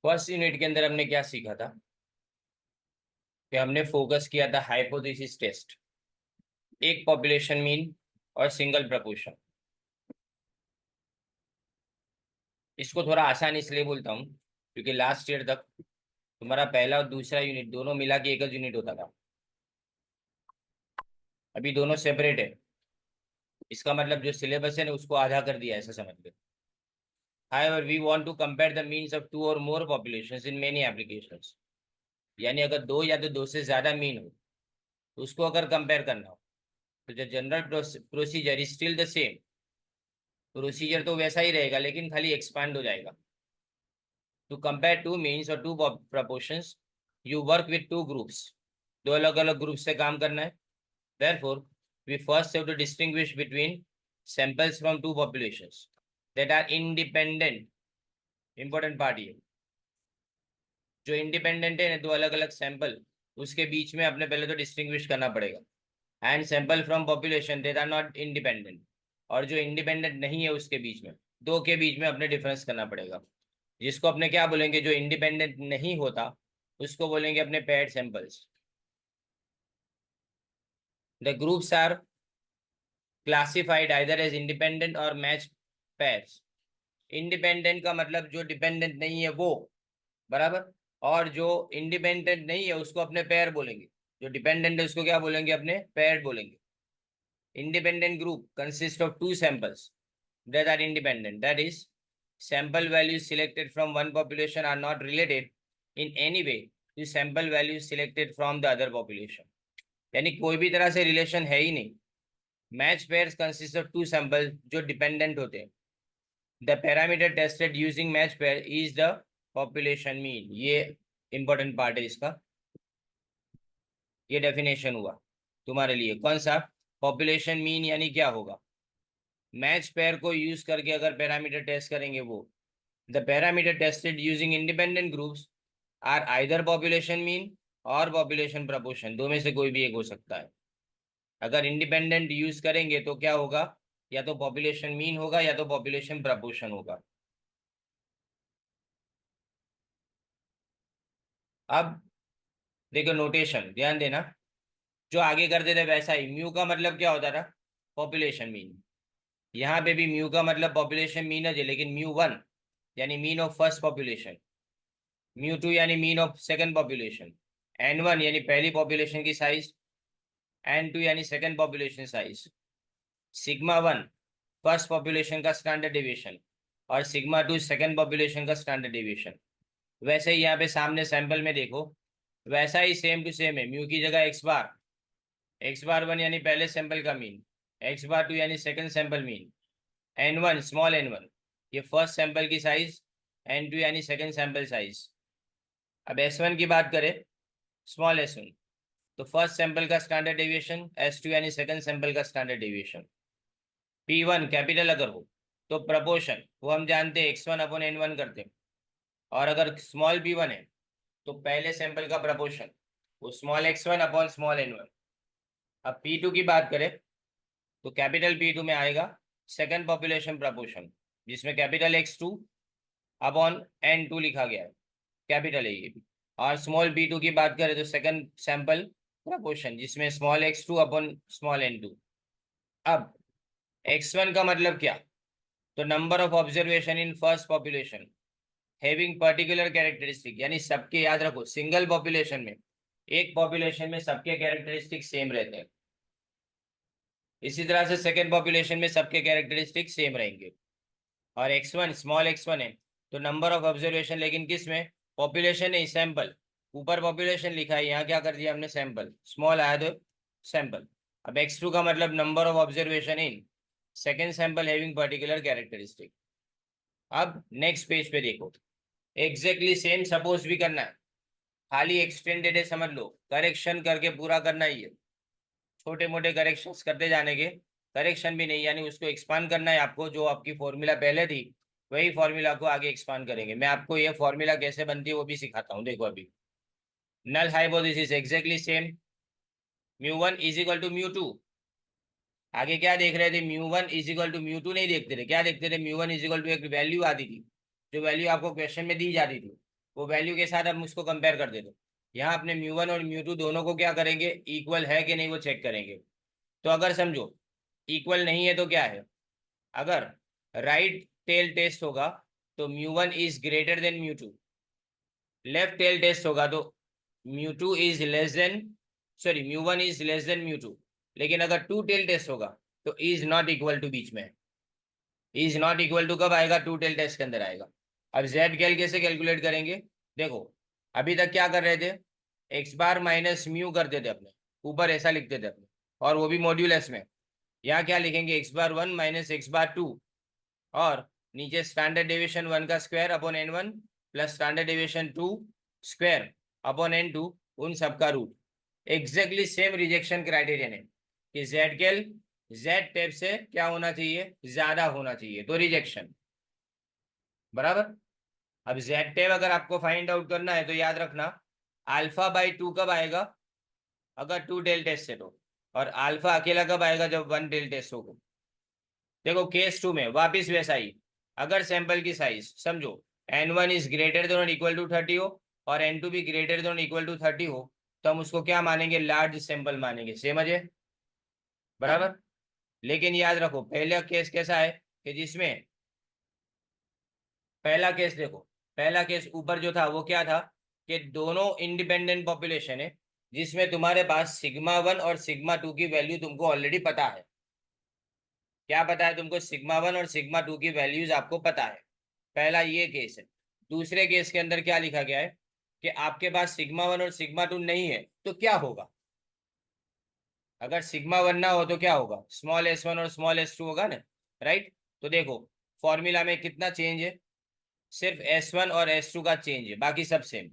First unit के अंदर हमने क्या सीखा था कि हमने फोकस किया था हाइपोथेसिस टेस्ट, एक पॉपुलेशन मीन और सिंगल प्रपोर्शन। इसको थोड़ा आसान इसलिए बोलता हूँ क्योंकि लास्ट ईयर तक तुम्हारा पहला और दूसरा यूनिट दोनों मिला के एक ही यूनिट होता था। अभी दोनों सेपरेट है। इसका मतलब जो सिलेबस है ना उसको आधा कर दिया, ऐसा समझ लो। However, we want to compare the means of two or more populations in many applications। यानी अगर दो या तो दो से ज्यादा मीन हो तो उसको अगर कंपेयर करना हो तो जो general procedure is still the same. Procedure तो वैसा ही रहेगा लेकिन खाली एक्सपांड हो जाएगा। टू कंपेयर टू मीन्स और two proportions you work with two groups. दो अलग अलग ग्रुप से काम करना है। Therefore, we first have to distinguish between samples from two populations that are independent। Important part ये, जो इंडिपेंडेंट है ना दो अलग अलग सैंपल, उसके बीच में अपने पहले तो डिस्टिंग्विश करना पड़ेगा। And sample from population that are not independent, और जो इंडिपेंडेंट नहीं है उसके बीच में, दो के बीच में अपने डिफरेंस करना पड़ेगा। जिसको अपने क्या बोलेंगे, जो इंडिपेंडेंट नहीं होता उसको बोलेंगे अपने paired samples. The groups are classified either as independent और मैच पेयर्स। इंडिपेंडेंट का मतलब जो डिपेंडेंट नहीं है वो, बराबर। और जो इंडिपेंडेंट नहीं है उसको अपने पेयर बोलेंगे। जो डिपेंडेंट है उसको क्या बोलेंगे, अपने पेयर बोलेंगे। Independent group consists of two samples that are independent. That is, sample values selected from one population are not related in any way to sample values selected from the other population। यानी कोई भी तरह से relation है ही नहीं। Match pairs consist of two sample जो dependent होते हैं। The parameter tested using match pair is the population mean. ये इंपॉर्टेंट पार्ट है इसका। ये डेफिनेशन हुआ तुम्हारे लिए। कौन सा? पॉपुलेशन मीन यानी क्या होगा, मैच पेयर को यूज करके अगर पैरामीटर टेस्ट करेंगे वो। The parameter tested using independent groups are either population mean और पॉपुलेशन प्रपोर्शन, दो में से कोई भी एक हो सकता है। अगर इंडिपेंडेंट यूज करेंगे तो क्या होगा, या तो पॉपुलेशन मीन होगा या तो पॉपुलेशन प्रपोर्शन होगा। अब देखो नोटेशन ध्यान देना, जो आगे करते थे वैसा ही। म्यू का मतलब क्या होता था, पॉपुलेशन मीन। यहाँ पे भी म्यू का मतलब पॉपुलेशन मीन है, लेकिन म्यू वन यानी mean of first population, mu two यानी mean of second population, n one यानी पहली पॉपुलेशन की साइज, एन टू यानी second population size, sigma one first population का स्टैंडर्ड डेविएशन और सिग्मा टू सेकंड पॉपुलेशन का standard deviation. वैसे ही यहाँ पे सामने सैंपल में देखो, वैसा ही सेम टू सेम है। म्यू की जगह एक्स बार वन यानी पहले सैंपल का मीन, एक्स बार टू यानी second sample mean, n one small n one ये फर्स्ट सैंपल की साइज, एन टू यानी सेकंड सैंपल साइज। अब एस वन की बात करें, स्मॉल एस वन, तो फर्स्ट सैंपल का स्टैंडर्ड डेविएशन, एस टू यानी सेकंड सैंपल का standard deviation. P one capital अगर हो तो प्रपोर्शन वो हम जानते हैं x one upon n one करते हैं, और अगर स्मॉल पी वन है तो पहले सैंपल का प्रपोर्शन वो small x one upon small n one. अब पी टू की बात करें तो कैपिटल पी टू में आएगा सेकंड पॉपुलेशन प्रपोर्शन, जिसमें capital x two upon n two लिखा गया है, कैपिटल है ये भी। और स्मॉल बी टू की बात करें तो सेकंड सैंपल प्रपोर्शन, जिसमें small x two upon small n two. अब एक्स वन का मतलब क्या, तो number of observation in first population having particular characteristic, यानी सबके, याद रखो सिंगल पॉपुलेशन में, एक पॉपुलेशन में सबके कैरेक्टरिस्टिक सेम रहते हैं, इसी तरह से सेकेंड पॉपुलेशन में सबके कैरेक्टरिस्टिक सेम रहेंगे। और x one small x one है तो नंबर ऑफ ऑब्जर्वेशन, लेकिन किस में, पॉपुलेशन नहीं सैंपल। ऊपर पॉपुलेशन लिखा है, यहाँ क्या कर दिया हमने, सैंपल, स्मॉल आया तो सैंपल। अब एक्स टू का मतलब number of observation in second sample having particular characteristic. अब नेक्स्ट पेज पे देखो, एग्जैक्टली सेम सपोज भी करना है, खाली एक्सटेंडेड है समझ लो, करेक्शन करके पूरा करना ही है। छोटे मोटे करेक्शंस करते जाने के, करेक्शन भी नहीं यानी उसको एक्सपांड करना है आपको। जो आपकी फॉर्मूला पहले थी वही फॉर्मूला को आगे एक्सपांड करेंगे। मैं आपको ये फॉर्मूला कैसे बनती है वो भी सिखाता हूँ, देखो अभी। Null hypothesis exactly same, mu one is equal to mu two. आगे क्या देख रहे थे, mu one is equal to mu two नहीं देखते थे, क्या देखते थे, mu one is equal to एक वैल्यू आती थी जो वैल्यू आपको क्वेश्चन में दी जाती थी, वो वैल्यू के साथ हम उसको कंपेयर कर देते। यहाँ अपने म्यू1 और म्यू2 दोनों को क्या करेंगे, इक्वल है कि नहीं वो चेक करेंगे। तो अगर समझो इक्वल नहीं है तो क्या है, अगर राइट टेल टेस्ट होगा तो mu one is greater than mu two, left tail test होगा तो mu two is less than, sorry mu one is less than mu two. लेकिन अगर टू टेल टेस्ट होगा तो इज नॉट इक्वल टू बीच में, इज नॉट इक्वल टू कब आएगा, टू टेल टेस्ट के अंदर आएगा। अब जेड कैल कैसे कैलकुलेट करेंगे, देखो अभी तक क्या कर रहे थे, एक्स बार माइनस म्यू करते थे अपने, ऊपर ऐसा लिखते थे अपने, और वो भी मॉड्यूलस में। यहाँ क्या लिखेंगे, x bar 1 minus x bar 2, और नीचे स्टैंडर्ड डेविएशन 1 का square upon n1 plus standard deviation 2 square upon n2, उन सबका root. Exactly same rejection criterion है कि जेड कैल जेड टैब से क्या होना चाहिए, ज्यादा होना चाहिए, तो रिजेक्शन बराबर। अब जेड टैब अगर आपको फाइंड आउट करना है तो याद रखना अल्फा बाई 2 कब आएगा, अगर 2 टेल टेस्ट है तो, और अल्फा अकेला कब आएगा, जब 1 टेल टेस्ट होगा। देखो केस 2 में वापिस वैसा ही, अगर सैंपल की साइज समझो n1 is greater than equal to 30 हो और n2 भी ग्रेटर देन इक्वल टू 30 हो, तो हम उसको क्या मानेंगे, लार्ज सैंपल मानेंगे। सेम है बराबर। लेकिन याद रखो पहला केस कैसा है कि जिसमें, पहला केस देखो, पहला केस ऊपर जो था वो क्या था कि दोनों इंडिपेंडेंट पॉपुलेशन है, जिसमें तुम्हारे पास सिग्मा 1 और सिग्मा 2 की वैल्यू तुमको ऑलरेडी पता है। क्या पता है तुमको, सिग्मा 1 और सिग्मा 2 की वैल्यूज आपको पता है। पहला ये केस है। दूसरे केस के अंदर क्या लिखा गया है कि आपके पास सिग्मा 1 और सिग्मा 2 नहीं है तो क्या होगा, अगर सिग्मा 1 ना हो तो क्या होगा, स्मॉल s1 और स्मॉल s2 होगा ना, राइट। तो देखो फॉर्मूला में कितना चेंज है, सिर्फ s1 और s2 का चेंज है, बाकी सब सेम,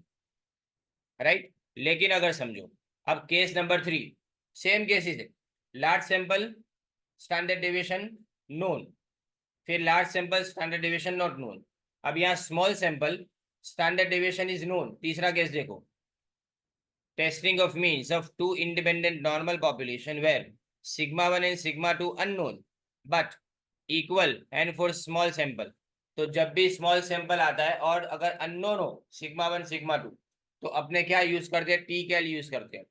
राइट। लेकिन अगर समझो अब केस नंबर 3, सेम केसेस है, large sample standard deviation known, फिर large sample standard deviation not known. अब यहाँ small sample standard deviation is known. तीसरा केस देखो, testing of means of two independent normal population where sigma 1 and sigma 2 unknown but equal and for small sample. तो जब भी small sample आता है और अगर अननोन हो सिग्मा 1 सिग्मा 2, तो अपने क्या यूज करते हैं, टी कैल यूज करते हैं,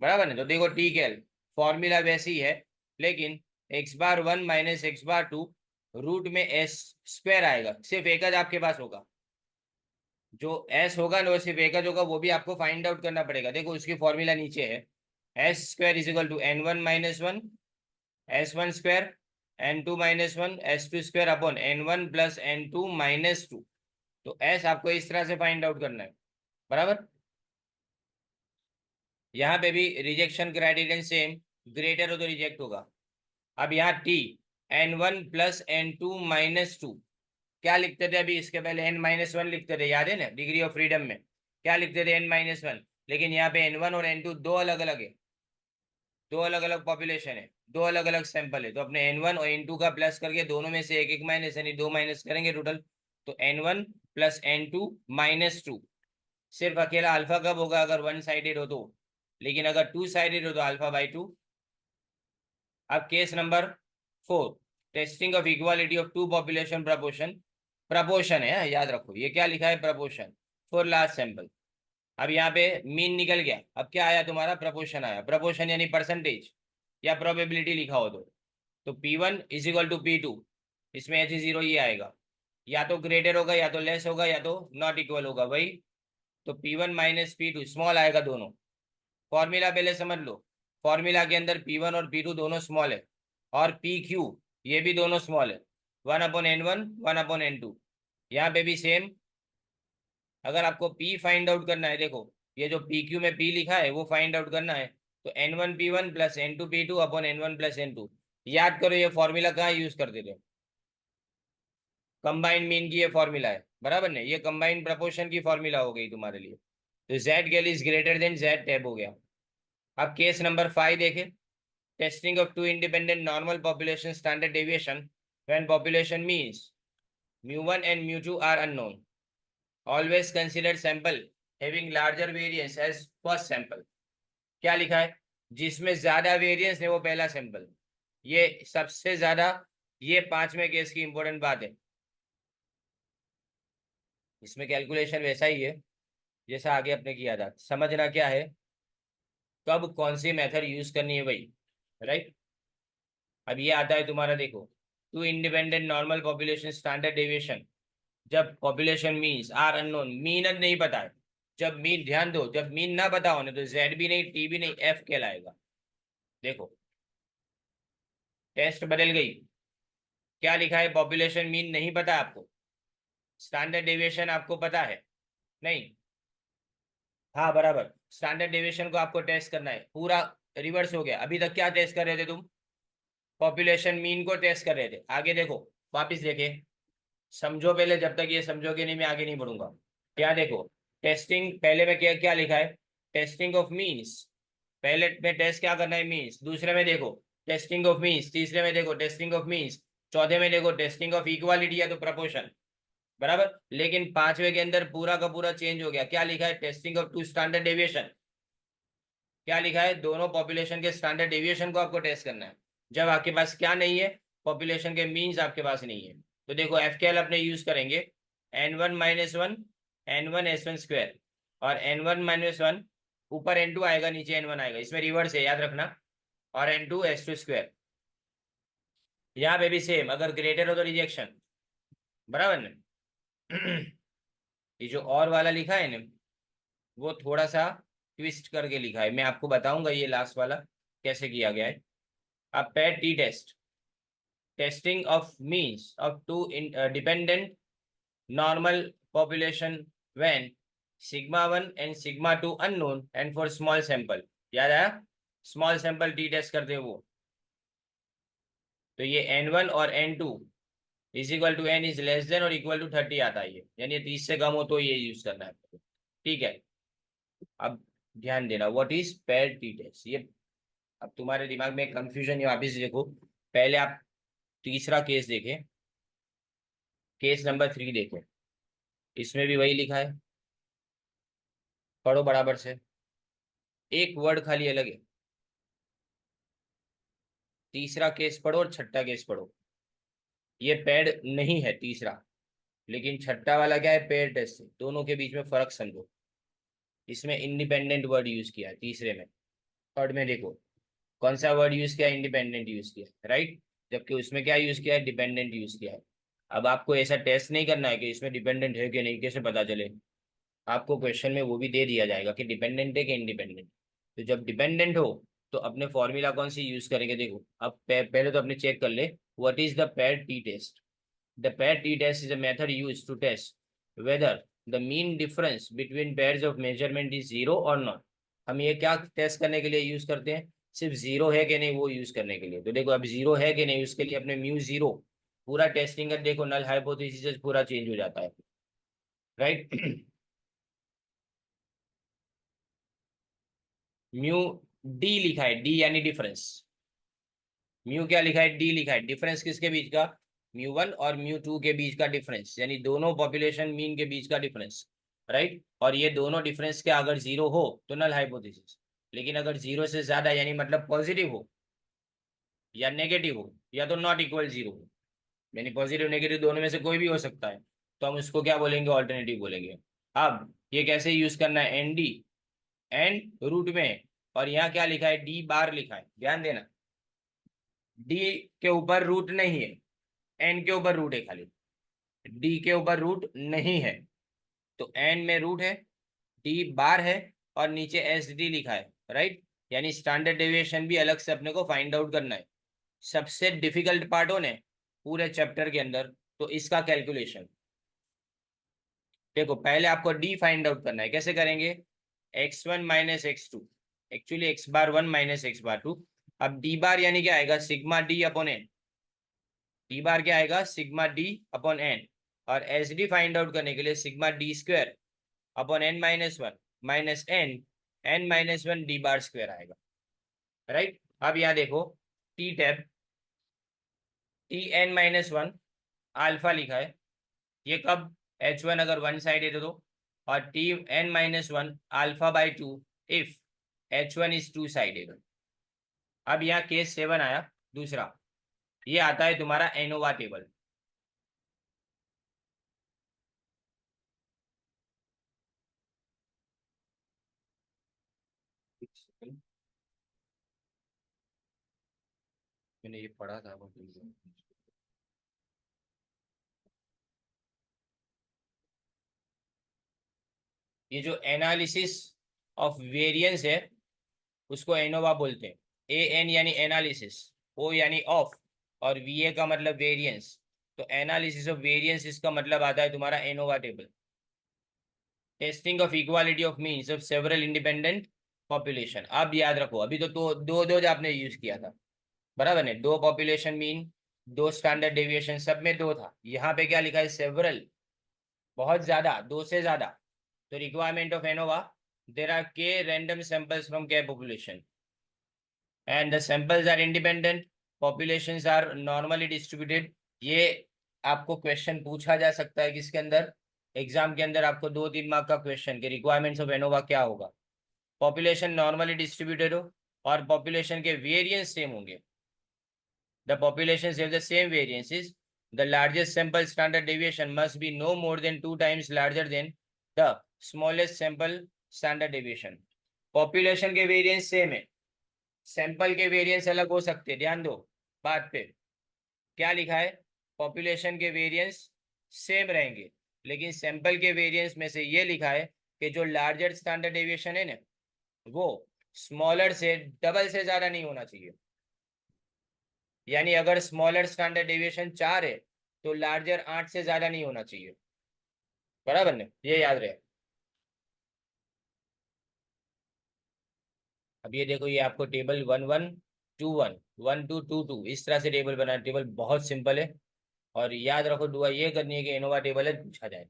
बराबर है। तो देखो टी कैल फॉर्मूला वैसी है, लेकिन x bar 1 minus x bar 2 root में एस स्क्वायर आएगा, सिर्फ एक જ आपके पास होगा, जो एस होगा ना वो सिर्फ एक જ होगा, वो भी आपको फाइंड आउट करना पड़ेगा। देखो उसकी फॉर्मूला नीचे है, s square is equal to n1 minus 1 s1 square, n2 minus 1 s2 square upon n1 plus n2 minus 2। तो एस आपको इस तरह से फाइंड आउट करना है, बराबर। यहाँ पे भी रिजेक्शन क्राइटेरियन सेम, ग्रेटर हो तो रिजेक्ट होगा। अब यहाँ T n1 plus n2 minus 2, क्या लिखते थे अभी, इसके पहले n-1 लिखते थे, याद है ना, डिग्री ऑफ फ्रीडम में क्या लिखते थे, n-1। लेकिन यहाँ पे n1 और n2 दो अलग अलग है, दो अलग अलग पॉपुलेशन है, दो अलग अलग सैंपल है। तो अपने n1 और n2 का प्लस करके दोनों में से एक एक माइनस, यानी दो माइनस करेंगे टोटल। तो n1 प्लस n2 माइनस 2, सिर्फ अकेला अल्फा कब होगा, अगर वन साइडेड हो तो, लेकिन अगर टू साइडेड हो तो अल्फा बाई 2। अब case number 4, testing of equality of two population proportion, proportion है याद रखो, ये क्या लिखा है, प्रपोर्शन फॉर लार्ज सैंपल। अब यहाँ पे मीन निकल गया, अब क्या आया तुम्हारा, प्रपोर्शन आया। प्रपोर्शन यानी परसेंटेज या प्रोबेबिलिटी लिखा हो तो P1 is equal to P2, इसमें H0 ही आएगा, या तो ग्रेटर होगा या तो लेस होगा या तो नॉट इक्वल होगा वही। तो P1 माइनस P2 स्मॉल आएगा दोनों। फॉर्मूला पहले समझ लो, फॉर्मूला के अंदर P1 और P2 दोनों स्मॉल है, और PQ ये भी दोनों स्मॉल है, 1/n1 1/n2। यहाँ पे भी सेम, अगर आपको P फाइंड आउट करना है, देखो ये जो PQ में P लिखा है वो फाइंड आउट करना है, तो n1 P1 plus n2 P2 upon n1 plus n2। याद करो ये फॉर्मूला कहाँ यूज करते थे, कंबाइंड मीन की ये फॉर्मूला है, बराबर नहीं, ये कंबाइंड प्रपोर्शन की फॉर्मूला हो गई तुम्हारे लिए। तो z cal is greater than z tab हो गया। अब केस नंबर 5 देखें, testing of two independent normal population standard deviation when population means mu1 and mu2 are unknown, always consider sample having larger variance as first sample। क्या लिखा है, जिसमें ज्यादा variance है वो पहला सैंपल, ये सबसे ज्यादा, ये पांचवें केस की इंपॉर्टेंट बात है। इसमें कैलकुलेशन वैसा ही है जैसा आगे अपने किया था। समझना क्या है, कब कौन सी मेथड यूज करनी है भाई, राइट। अब ये आता है तुम्हारा, देखो, two independent normal population standard deviation, जब population means are unknown, mean नहीं पता है। जब मीन, ध्यान दो, जब मीन ना पता होने तो जेड भी नहीं, टी भी नहीं, एफ कहलाएगा। देखो टेस्ट बदल गई। क्या लिखा है, पॉपुलेशन मीन नहीं पता आपको, स्टैंडर्ड डेविएशन आपको पता है, नहीं। हाँ बराबर, स्टैंडर्ड डेविएशन को आपको टेस्ट करना है। पूरा रिवर्स हो गया। अभी तक क्या टेस्ट कर रहे थे तुम, पॉपुलेशन मीन को टेस्ट कर रहे थे। आगे देखो, वापिस देखे, समझो पहले, जब तक ये समझोगे नहीं मैं आगे नहीं बढ़ूंगा। क्या देखो, टेस्टिंग पहले में क्या क्या लिखा है, टेस्टिंग ऑफ मीन्स। पहले में टेस्ट क्या करना है, मीन्स। दूसरे में देखो टेस्टिंग ऑफ मीन्स, तीसरे में देखो टेस्टिंग ऑफ मीन्स, चौथे में देखो टेस्टिंग ऑफ इक्वालिटी या तो प्रपोर्शन, बराबर। लेकिन पांचवे के अंदर पूरा का पूरा चेंज हो गया। क्या लिखा है, testing of two standard deviation. क्या लिखा है, दोनों पॉपुलेशन के स्टैंडर्ड डेविएशन को आपको टेस्ट करना है। जब आपके पास क्या नहीं है, पॉपुलेशन के मीन्स आपके पास नहीं है, तो देखो एफ के एल अपने यूज करेंगे, n1 - 1 n1 S1 स्क्वायर, और n1 - 1 ऊपर n2 आएगा, नीचे n1 आएगा, इसमें रिवर्स है याद रखना, और n2 S2 स्क्वायर। यहाँ पे भी सेम, अगर ग्रेटर हो तो रिजेक्शन, बराबर ना। ये जो और वाला लिखा है ना, वो थोड़ा सा ट्विस्ट करके लिखा है, मैं आपको बताऊंगा ये लास्ट वाला कैसे किया गया है। अब pair t test, testing of means of two dependent normal population when sigma 1 and sigma 2 unknown and for small sample, याद आया, स्मॉल सैंपल टी टेस्ट करते हैं वो। तो ये n1 और n2 is equal to n is less than और equal to 30 आता है ये, यानी 30 से कम हो तो ये यूज करना है, ठीक है। अब ध्यान देना, what is pair t test, ये अब तुम्हारे दिमाग में कंफ्यूजन है, वापिस देखो। पहले आप तीसरा केस देखें, केस नंबर 3 देखें, इसमें भी वही लिखा है, पढ़ो बराबर से, एक वर्ड खाली अलग है। तीसरा केस पढ़ो और छठा केस पढ़ो। ये पेड नहीं है तीसरा, लेकिन छठा वाला क्या है, पेड टेस्ट है। दोनों के बीच में फर्क समझो। इसमें इंडिपेंडेंट वर्ड यूज किया है तीसरे में। थर्ड में देखो कौन सा वर्ड यूज किया है, इंडिपेंडेंट यूज किया है, राइट। जबकि उसमें क्या यूज किया है, डिपेंडेंट यूज किया है। अब आपको ऐसा टेस्ट नहीं करना है कि इसमें डिपेंडेंट है कि नहीं, कैसे पता चले। आपको क्वेश्चन में वो भी दे दिया जाएगा कि डिपेंडेंट है कि इंडिपेंडेंट। तो जब डिपेंडेंट हो तो अपने फॉर्मूला कौन सी यूज करेंगे, देखो अब पहले तो अपने चेक कर ले, what is the pair t test. The pair t test is a method use to test whether the mean difference between pairs of measurement is zero और नॉट। हम ये क्या टेस्ट करने के लिए यूज करते हैं, सिर्फ जीरो है कि नहीं वो यूज करने के लिए। तो देखो अब जीरो है कि नहीं, उसके लिए अपने म्यू जीरो पूरा टेस्टिंग कर, देखो नल हाइपोथेसिस पूरा चेंज हो जाता है, राइट। म्यू डी लिखा है, डी यानी डिफरेंस। म्यू क्या लिखा है, डी लिखा है, डिफरेंस किसके बीच का, म्यू 1 और म्यू 2 के बीच का डिफरेंस, यानी दोनों पॉपुलेशन मीन के बीच का डिफरेंस, राइट। और ये दोनों डिफरेंस के अगर जीरो हो तो नल हाइपोथेसिस, लेकिन अगर जीरो से ज्यादा यानी मतलब पॉजिटिव हो या नेगेटिव हो या तो नॉट इक्वल जीरो हो, यानी पॉजिटिव नेगेटिव दोनों में से कोई भी हो सकता है, तो हम उसको क्या बोलेंगे, ऑल्टरनेटिव बोलेंगे। अब ये कैसे यूज करना है, एन डी, एंड रूट में, और यहाँ क्या लिखा है, डी बार लिखा है, ध्यान देना। डी के ऊपर रूट नहीं है, एन के ऊपर रूट है खाली, डी के ऊपर रूट नहीं है। तो एन में रूट है, डी बार है, और नीचे एस डी लिखा है, राइट। यानी स्टैंडर्ड डेविएशन भी अलग से अपने को फाइंड आउट करना है। सबसे डिफिकल्ट पार्ट हो ने पूरे चैप्टर के अंदर, तो इसका कैलकुलेशन। देखो पहले आपको डी फाइंड आउट करना है, कैसे करेंगे, x1 - x2, actually x bar 1 - x bar 2। अब डी बार यानी क्या आएगा, sigma d upon n, d bar क्या आएगा, सिग्मा डी अपॉन एन, और एस डी फाइंड आउट करने के लिए sigma d square upon n - 1 minus n - 1 d bar square आएगा, राइट। अब यहाँ देखो, टी टैब, Tn - 1 अल्फा लिखा है, ये कब, H1 अगर वन साइड है तो, और Tn - 1 alpha if H1 is two sided. अब यहाँ केस 7 आया दूसरा, ये आता है तुम्हारा एनोवा टेबल। मैंने ये पढ़ा था ये जो एनालिसिस ऑफ वेरिएंस है उसको एनोवा बोलते हैं। ए एन यानी एनालिसिस, ओ यानी ऑफ, और वी ए का मतलब वेरिएंस। तो एनालिसिस ऑफ वेरिएंस इसका मतलब आता है तुम्हारा ANOVA table. Testing of equality of means of several independent population. अब याद रखो, अभी तो दो आपने यूज किया था, बराबर है। दो पॉपुलेशन मीन, दो स्टैंडर्ड डेविएशन, सब में दो था। यहाँ पे क्या लिखा है? सेवरल, बहुत ज्यादा, दो से ज्यादा। तो requirement of ANOVA, there are k random samples from k population and the samples are independent, populations are normally distributed. ये आपको क्वेश्चन पूछा जा सकता है किसके अंदर? एग्जाम के अंदर आपको 2-3 मार्क का क्वेश्चन के रिक्वायरमेंट्स ऑफ एनोवा क्या होगा। पॉपुलेशन नॉर्मली डिस्ट्रीब्यूटेड हो और पॉपुलेशन के वेरिएंस सेम होंगे। The populations have the same variances. The largest sample standard deviation must be no more than 2 times larger than the smallest sample standard deviation. Population के variance same है, sample के variance अलग हो सकते हैं। ध्यान दो बात पे, क्या लिखा है? पॉपुलेशन के वेरिएंस सेम रहेंगे, लेकिन सैंपल के वेरिएंस में से ये लिखा है कि जो लार्जर स्टैंडर्ड डेविएशन है ना, वो स्मॉलर से डबल से ज्यादा नहीं होना चाहिए। यानी अगर स्मॉलर स्टैंडर्ड डेविएशन 4 है तो लार्जर 8 से ज्यादा नहीं होना चाहिए, बराबर ने? ये याद रहे। अब ये देखो, ये आपको टेबल 1121, 1222 इस तरह से टेबल बना। टेबल बहुत सिंपल है, और याद रखो दुआ ये करनी है कि इनोवा टेबल है पूछा जाए,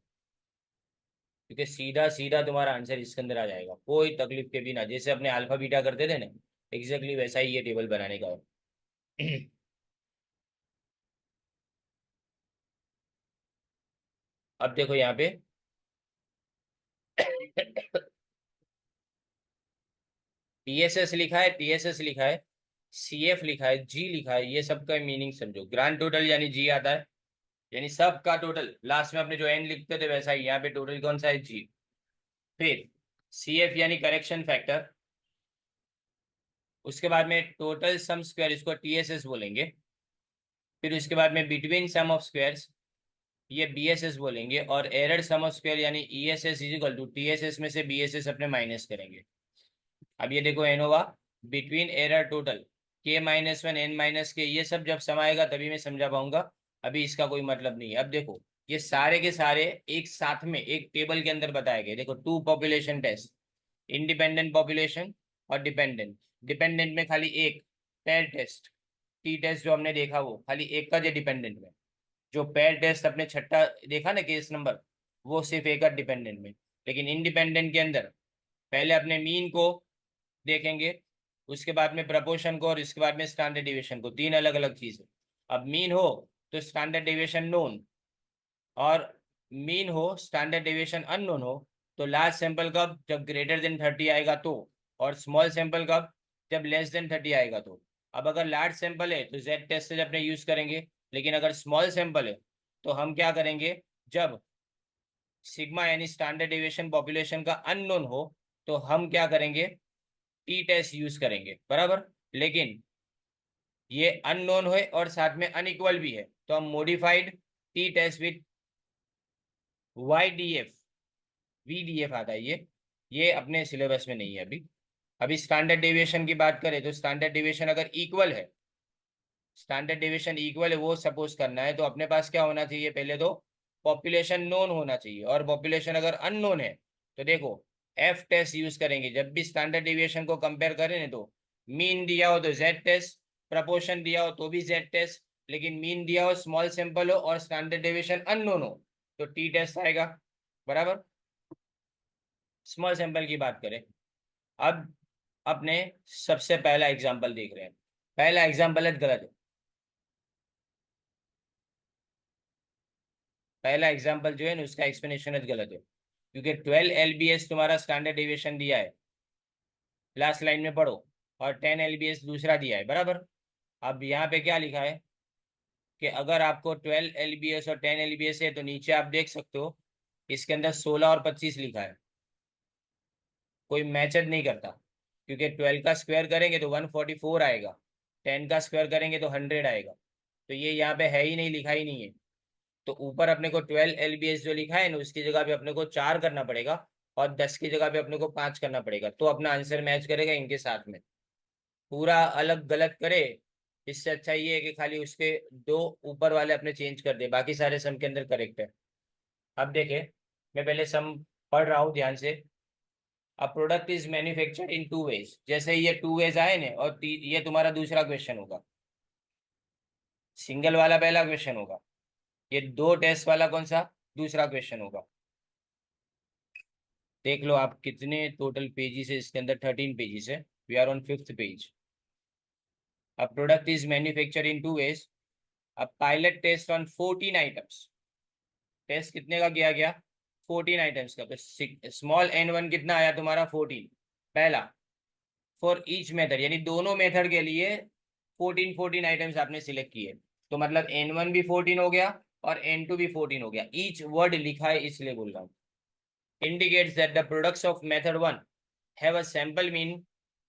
क्योंकि सीधा सीधा तुम्हारा आंसर इसके अंदर आ जाएगा, कोई तकलीफ के बिना। जैसे अपने अल्फा बीटा करते थे ना, एग्जैक्टली वैसा ही ये टेबल बनाने का है। अब देखो यहाँ पे टीएसएस लिखा है, टीएसएस लिखा है, सीएफ लिखा है, जी लिखा है। ये सब का मीनिंग समझो। ग्रांड टोटल यानी जी आता है, यानी सब का टोटल। लास्ट में अपने जो एन लिखते थे वैसा ही यहाँ पे टोटल कौन सा है? जी। फिर सीएफ यानी करेक्शन फैक्टर। उसके बाद में टोटल सम स्क्वायर, इसको टीएसएस बोलेंगे। फिर उसके बाद में बिटवीन सम ऑफ स्क्वायर्स, ये बीएसएस बोलेंगे। और एरर सम ऑफ स्क्वायर यानी ESS is equal to TSS में से बीएसएस अपने माइनस करेंगे। अब ये देखो ANOVA between error total K-1 N-, के, ये सब जब समाएगा तभी मैं समझा पाऊंगा, अभी इसका कोई मतलब नहीं है। अब देखो ये सारे के सारे एक साथ में एक टेबल के अंदर बताए गए। देखो two population test, independent population और डिपेंडेंट। डिपेंडेंट में खाली एक पेयर टेस्ट, टी टेस्ट जो हमने देखा वो खाली एक का, जो डिपेंडेंट में जो पेयर टेस्ट अपने छठा देखा ना केस नंबर, वो सिर्फ एक का डिपेंडेंट में। लेकिन इंडिपेंडेंट के अंदर पहले अपने मीन को देखेंगे, उसके बाद में प्रपोर्शन को, और इसके बाद में स्टैंडर्ड डिविएशन को। तीन अलग अलग चीज है। अब मीन हो तो स्टैंडर्ड डिविएशन नोन, और मीन हो स्टैंडर्ड डिविएशन अननोन हो तो लार्ज सैंपल कब? जब ग्रेटर देन 30 आएगा तो, और स्मॉल सैंपल कब? जब लेस देन 30 आएगा तो। अब अगर लार्ज सैंपल है तो जेड टेस्ट से अपने यूज करेंगे, लेकिन अगर स्मॉल सैंपल है तो हम क्या करेंगे? जब सिग्मा यानी स्टैंडर्ड डिविएशन पॉपुलेशन का अननोन हो तो हम क्या करेंगे? टी टेस्ट यूज करेंगे, बराबर। लेकिन ये अननोन है और साथ में अनइक्वल भी है, तो हम modified t test with y d f, v d f आता है ये अपने सिलेबस में नहीं है अभी। अभी स्टैंडर्ड डेविएशन की बात करें तो स्टैंडर्ड डेविएशन अगर इक्वल है, स्टैंडर्ड डेविएशन इक्वल है वो सपोज करना है, तो अपने पास क्या होना चाहिए? पहले तो पॉपुलेशन नोन होना चाहिए, और पॉपुलेशन अगर अननोन है तो देखो एफ टेस्ट यूज करेंगे। जब भी स्टैंडर्ड डेविएशन को कंपेयर करें ना, तो मीन दिया हो तो जेड टेस्ट, प्रपोर्शन दिया हो तो भी जेड टेस्ट, लेकिन मीन दिया हो, स्मॉल सैंपल हो और स्टैंडर्ड डेविएशन अननोन हो तो टी टेस्ट आएगा, बराबर। स्मॉल सैंपल की बात करें, अब अपने सबसे पहला एग्जाम्पल देख रहे हैं। पहला एग्जाम्पल है गलत है, पहला एग्जाम्पल जो है ना उसका एक्सप्लेनेशन गलत है, क्योंकि 12 LBS तुम्हारा स्टैंडर्ड डेविएशन दिया है, लास्ट लाइन में पढ़ो, और 10 LBS दूसरा दिया है, बराबर। अब यहाँ पे क्या लिखा है कि अगर आपको 12 LBS और 10 LBS है तो नीचे आप देख सकते हो इसके अंदर 16 और 25 लिखा है, कोई मैचअप नहीं करता, क्योंकि 12 का स्क्वायर करेंगे तो 144 आएगा, 10 का स्क्वायर करेंगे तो 100 आएगा, तो ये यहाँ पे है ही नहीं, लिखा ही नहीं है। तो ऊपर अपने को 12 LBS जो लिखा है ना, उसकी जगह पे अपने को 4 करना पड़ेगा, और 10 की जगह पे अपने को 5 करना पड़ेगा, तो अपना आंसर मैच करेगा इनके साथ में। पूरा अलग गलत करे, इससे अच्छा ये है कि खाली उसके दो ऊपर वाले अपने चेंज कर दे, बाकी सारे सम के अंदर करेक्ट है। अब देखे, मैं पहले सम पढ़ रहा हूँ ध्यान से। A product is manufactured in 2 ways, जैसे ये 2 वेज आए ना, और ये तुम्हारा दूसरा क्वेश्चन होगा। सिंगल वाला पहला क्वेश्चन होगा, ये 2 टेस्ट वाला कौन सा, दूसरा क्वेश्चन होगा। देख लो आप कितने टोटल पेजेस है इसके अंदर, 13 पेजेस है। We are on 5th page. A product is manufactured in 2 ways. A pilot test on 14 items. Test कितने का किया गया, 14 आइटम्स का। तो स्मॉल n1 कितना आया तुम्हारा, 14 पहला। फॉर ईच मेथड, यानी दोनों मेथड के लिए 14 आइटम्स आपने सिलेक्ट किए, तो मतलब n1 भी 14 हो गया और n2 भी 14 हो गया। ईच वर्ड लिखा है इसलिए बोल रहा हूँ। indicates that the products of method 1 have a sample mean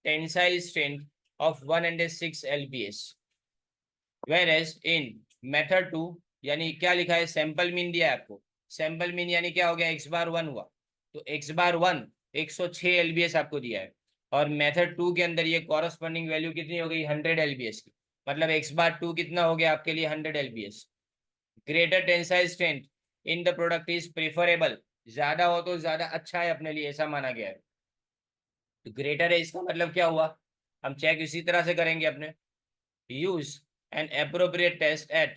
tensile strength of 106 lbs, whereas in method 2, यानी क्या लिखा है, सैंपल मीन दिया है आपको। सैंपल मीन यानी क्या हो गया, x बार 1 हुआ, तो x बार 1 106 lbs आपको दिया है, और मेथड 2 के अंदर ये कॉरस्पॉन्डिंग वैल्यू कितनी हो गई, 100 lbs की। मतलब x बार 2 कितना हो गया आपके लिए, 100 lbs। Greater tensile strength in the product is preferable, ज्यादा हो तो ज्यादा अच्छा है अपने लिए, ऐसा माना गया है। तो ग्रेटर है इसका मतलब क्या हुआ, हम चेक इसी तरह से करेंगे अपने। Use an appropriate test at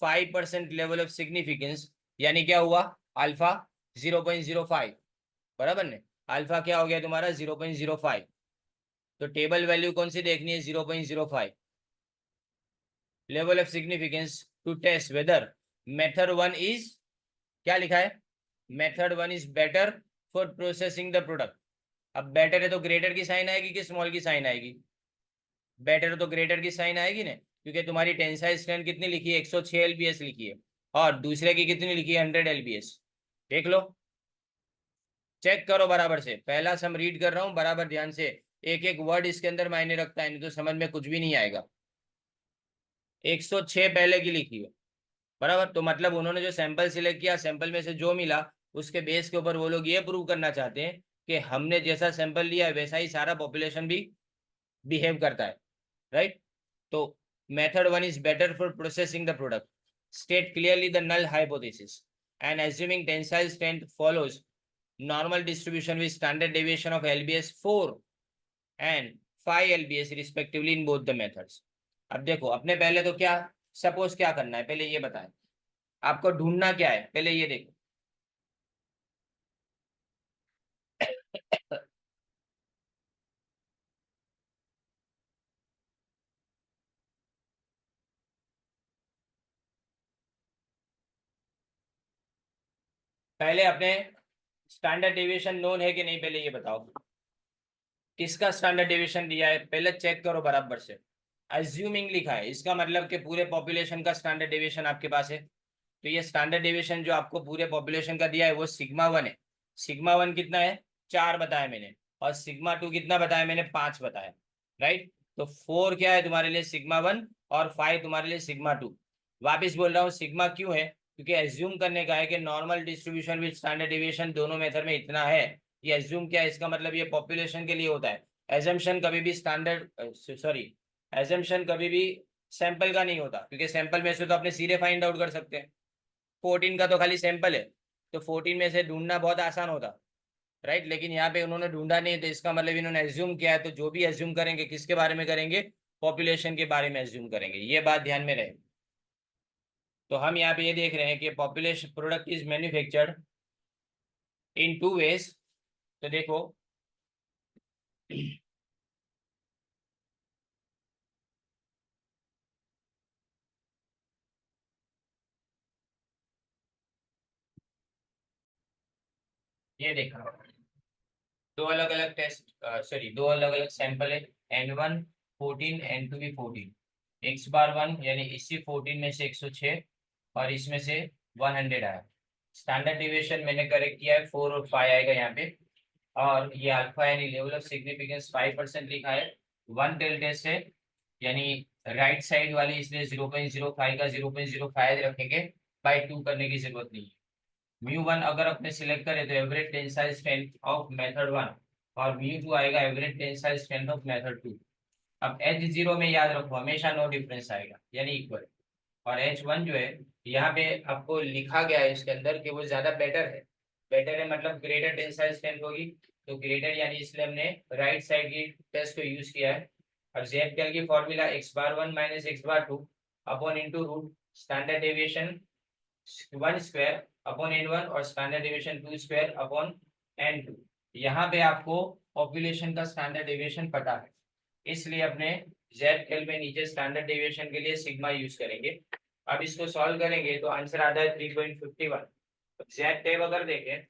5% level of significance, यानी क्या हुआ, अल्फा 0.05, बराबर ने। अल्फा क्या हो गया तुम्हारा, 0.05। तो टेबल वैल्यू कौन सी देखनी है, 0.05 level of significance to test whether method 1 is, क्या लिखा है, method 1 is better for processing the product. अब बेटर है तो ग्रेटर की साइन आएगी कि स्मॉल की साइन आएगी, बेटर तो ग्रेटर की साइन आएगी ना, क्योंकि तुम्हारी टेंसाइल स्ट्रेंथ कितनी लिखी है, 106 एलबीएस लिखी है, और दूसरे की कितनी लिखी है, 100 एलबीएस। देख लो, चेक करो बराबर से, पहला सम रीड कर रहा हूँ बराबर ध्यान से। एक एक वर्ड इसके अंदर मायने रखता है, नहीं तो समझ में कुछ भी नहीं आएगा। 106 पहले की लिखी है, बराबर, तो मतलब उन्होंने जो सैंपल सिलेक्ट किया, सैंपल में से जो मिला उसके बेस के ऊपर वो लोग ये प्रूव करना चाहते हैं कि हमने जैसा सैंपल लिया है वैसा ही सारा पॉपुलेशन भी बिहेव करता है, राइट। तो method 1 is better for processing the product, state clearly the null hypothesis and assuming tensile strength follows normal distribution with standard deviation of lbs 4 and 5 lbs respectively in both the methods। अब देखो अपने पहले तो क्या suppose क्या करना है, पहले ये बताएं आपको ढूंढना क्या है, पहले ये देखो। पहले अपने स्टैंडर्ड डेविएशन नोन है कि नहीं, पहले ये बताओ किसका स्टैंडर्ड डेविएशन दिया है, पहले चेक करो बराबर से। अज्यूमिंग लिखा है, इसका मतलब कि पूरे पॉपुलेशन का स्टैंडर्ड डेविएशन आपके पास है, तो ये स्टैंडर्ड डेविएशन जो आपको पूरे पॉपुलेशन का दिया है वो सिग्मा 1 है। सिग्मा 1 कितना है, 4 बताया मैंने, और सिग्मा 2 कितना बताया मैंने, 5 बताया, राइट। तो 4 क्या है तुम्हारे लिए, सिग्मा 1, और 5 तुम्हारे लिए सिग्मा 2। वापिस बोल रहा हूँ सिग्मा क्यों है, क्योंकि एज्यूम करने का है कि normal distribution with standard deviation दोनों मेथड में इतना है। ये एज्यूम क्या है, इसका मतलब ये पॉपुलेशन के लिए होता है। एजम्पशन कभी भी स्टैंडर्ड सॉरी एजम्पशन कभी भी सैंपल का नहीं होता, क्योंकि सैंपल में से तो अपने सीधे फाइंड आउट कर सकते हैं। 14 का तो खाली सैंपल है, तो 14 में से ढूंढना बहुत आसान होता, राइट। लेकिन यहाँ पे उन्होंने ढूंढा नहीं, तो इसका मतलब इन्होंने एज्यूम किया है, तो जो भी एज्यूम करेंगे किसके बारे में करेंगे, पॉपुलेशन के बारे में एज्यूम करेंगे, ये बात ध्यान में रहे। तो हम यहाँ पे ये देख रहे हैं कि population product is manufactured in 2 ways. तो देखो ये देखो, दो अलग अलग टेस्ट सॉरी दो अलग अलग सैंपल है, N1 14, N2 भी 14। एक्स बार 1 यानी इसी 14 में से 106 और इसमें से 100 आया। स्टैंडर्ड डिविएशन मैंने करेक्ट किया है, 4 और 5 आएगा यहाँ पे। और ये अल्फा यानी लेवल ऑफ सिग्निफिकेंस 5% लिखा है। वन टेल टेस्ट है, यानी राइट साइड वाले इसलिए 0.05 का 0.05 रखेंगे, बाई 2 करने की जरूरत नहीं है। म्यू वन अगर अपने सिलेक्ट करें तो average tensile strength of method one, और म्यू टू आएगा average tensile strength of method two. अब एच जीरो में याद रखो हमेशा नो डिफरेंस आएगा यानी इक्वल, और एच वन जो है यहाँ पे आपको लिखा गया है इसके अंदर कि वो ज्यादा बेटर है। बेटर है मतलब ग्रेटर टेंसाइल स्ट्रेंथ होगी, तो ग्रेटर यानी इसलिए हमने राइट साइड की टेस्ट को यूज किया है। और जेड टेल की formula x bar one minus x bar two upon into root standard deviation one square upon n one और standard deviation two square upon n two. यहाँ पे आपको पॉपुलेशन का स्टैंडर्ड डेविएशन पता है, इसलिए अपने जेड टेल में नीचे स्टैंडर्ड डेविएशन के लिए सिग्मा यूज करेंगे। अब इसको सॉल्व करेंगे तो आंसर आता है 3.51। जेड टेब अगर देखें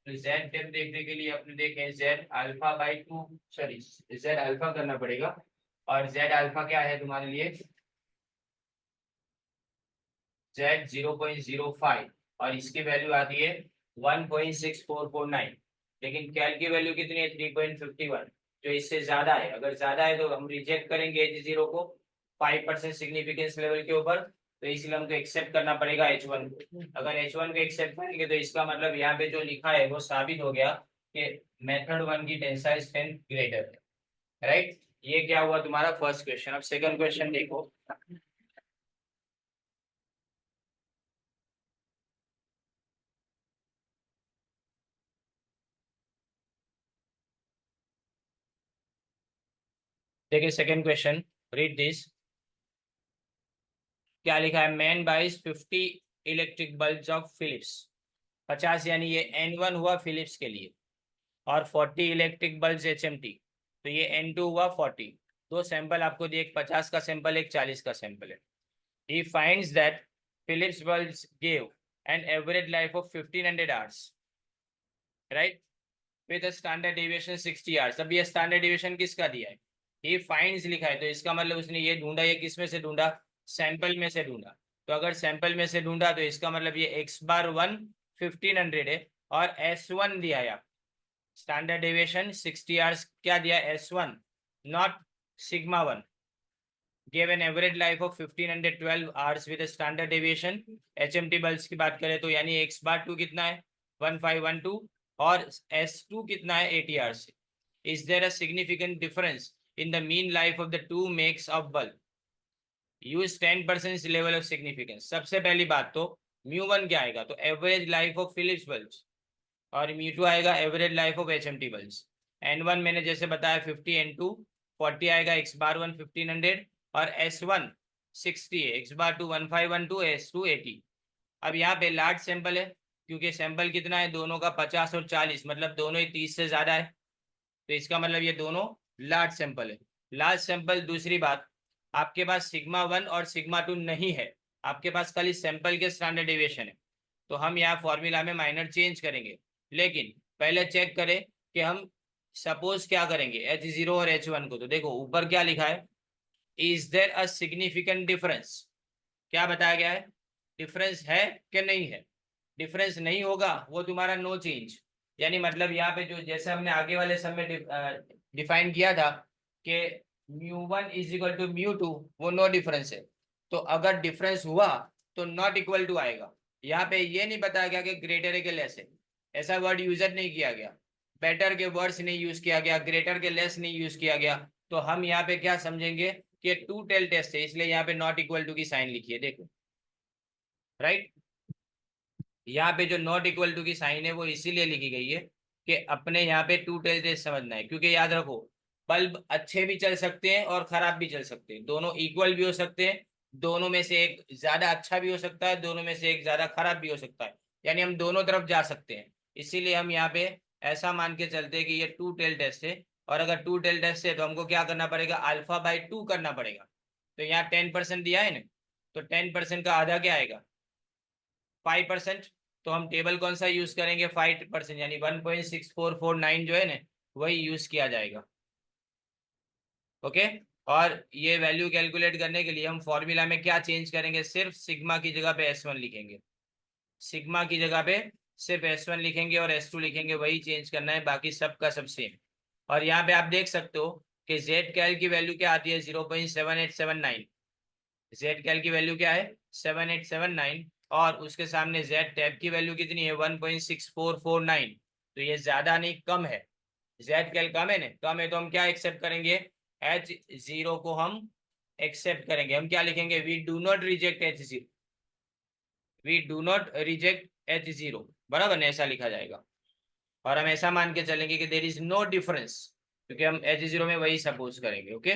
तो जेड टेब देखने के लिए अपने देखें Z alpha by two, sorry Z alpha करना पड़ेगा, और जेड अल्फा क्या है तुम्हारे लिए जेड 0.05, और इसकी वैल्यू आती है 1.6449, लेकिन कैल की वैल्यू कितनी है 3.51, जो इससे ज्यादा है। अगर ज्यादा है तो हम रिजेक्ट करेंगे एच जीरो को 5% सिग्निफिकेंस लेवल के ऊपर, तो इसलिए हमको एक्सेप्ट करना पड़ेगा एच वन को। अगर एच वन को एक्सेप्ट करेंगे तो इसका मतलब यहाँ पे जो लिखा है वो साबित हो गया कि मेथड वन की टेंसाइल स्ट्रेंथ ग्रेटर है। राइट, ये क्या हुआ तुम्हारा फर्स्ट क्वेश्चन। अब सेकंड क्वेश्चन देखो। देखिए सेकंड क्वेश्चन, रीड दिस। क्या लिखा है, man buys 50 electric bulbs of Philips. 50 यानी ये N1 हुआ फिलिप्स के लिए, और 40 इलेक्ट्रिक बल्ब्स HMT, तो ये N2 हुआ 40। दो सैंपल आपको दिए, एक 50 का सैंपल एक 40 का सैंपल है। He finds that Philips bulbs give an average life of 1500 hours, right, with standard deviation 60 hours. अब ये स्टैंडर्ड डेविएशन किसका दिया है, ये फाइंड्स लिखा है, तो इसका मतलब उसने ये ढूंढा, ये किस में से ढूंढा, सैंपल में से ढूंढा। तो अगर सैंपल में से ढूंढा तो इसका मतलब ये एक्स बार वन 1500 है, और S1 दिया है, स्टैंडर्ड डेविएशन 60 आवर्स क्या दिया, S1 not sigma one, gave an average life of 1512 hours with a standard deviation। HMT bulbs की बात करें तो यानी x बार टू कितना है 1512, और S2 कितना है 80 hours. Is there a significant difference in the mean life of the two makes of bulb, use 10% level of significance. सबसे पहली बात तो म्यू वन क्या आएगा, तो average life of Philips bulbs, और म्यू टू आएगा average life of HMT bulbs. N1 मैंने जैसे बताया 50, N2 40 आएगा, x बार वन 1500, और S1 60 है, x बार टू 1512, S2 80। अब यहाँ पे लार्ज सैंपल है, क्योंकि सैंपल कितना है दोनों का 50 और 40, मतलब दोनों ही 30 से ज्यादा है, तो इसका मतलब ये दोनों लार्ज सैंपल है। लार्ज सैंपल, दूसरी बात आपके पास सिग्मा वन और सिग्मा टू नहीं है, आपके पास खाली सैंपल के स्टैंडर्ड डेविएशन है, तो हम यहाँ फॉर्मूला में माइनर चेंज करेंगे। लेकिन पहले चेक करें कि हम सपोज क्या करेंगे एच जीरो और एच वन को। तो देखो ऊपर क्या लिखा है, is there a significant difference, क्या बताया गया है, डिफरेंस है कि नहीं है। डिफरेंस नहीं होगा वो तुम्हारा नो चेंज, यानी मतलब यहाँ पे जो जैसे हमने आगे वाले सब में डिफाइन किया था कि mu one is equal to mu two, वो नो डिफरेंस है। तो अगर डिफरेंस हुआ तो नॉट इक्वल टू आएगा। यहाँ पे ये नहीं बताया गया कि ग्रेटर है कि लेस है, ऐसा वर्ड यूजर नहीं किया गया, बेटर के वर्ड्स नहीं यूज किया गया, ग्रेटर के लेस नहीं यूज किया गया। तो हम यहाँ पे क्या समझेंगे कि टू टेल टेस्ट है, इसलिए यहाँ पे नॉट इक्वल टू की साइन लिखी है, देखो राइट। यहाँ पे जो नॉट इक्वल टू की साइन है वो इसीलिए लिखी गई है कि अपने यहाँ पे टू टेल टेस्ट समझना है, क्योंकि याद रखो बल्ब अच्छे भी चल सकते हैं और खराब भी चल सकते हैं, दोनों इक्वल भी हो सकते हैं, दोनों में से एक ज्यादा अच्छा भी हो सकता है, दोनों में से एक ज्यादा खराब भी हो सकता है, यानी हम दोनों तरफ जा सकते हैं। इसीलिए हम यहाँ पे ऐसा मान के चलते हैं कि ये टू टेल टेस्ट है, और अगर टू टेल टेस्ट है तो हमको क्या करना पड़ेगा, अल्फा बाई टू करना पड़ेगा। तो यहाँ 10% दिया है ना, तो 10% का आधा क्या आएगा 5%। तो हम टेबल कौन सा यूज करेंगे 5%, यानी 1.6449 जो है ना वही यूज किया जाएगा। ओके, और ये वैल्यू कैलकुलेट करने के लिए हम फॉर्मूला में क्या चेंज करेंगे, सिर्फ सिग्मा की जगह पे S1 लिखेंगे, सिग्मा की जगह पे सिर्फ S1 लिखेंगे और S2 लिखेंगे, वही चेंज करना है, बाकी सब का सब सेम। और यहाँ पे आप देख सकते हो कि जेड कैल की वैल्यू क्या आती है 0.7879, जेड कैल की वैल्यू क्या है 7879, और उसके सामने जेड टैब की वैल्यू कितनी है 1.6449। तो ये ज्यादा नहीं कम है, जेड कैल कम है ना, कम है तो हम क्या एक्सेप्ट करेंगे, H0 को हम एक्सेप्ट करेंगे। हम क्या लिखेंगे, we do not reject H0, we do not reject H0, बराबर ना, ऐसा लिखा जाएगा। और हम ऐसा मान के चलेंगे कि देर इज नो डिफरेंस, क्योंकि हम H0 में वही सपोज करेंगे। ओके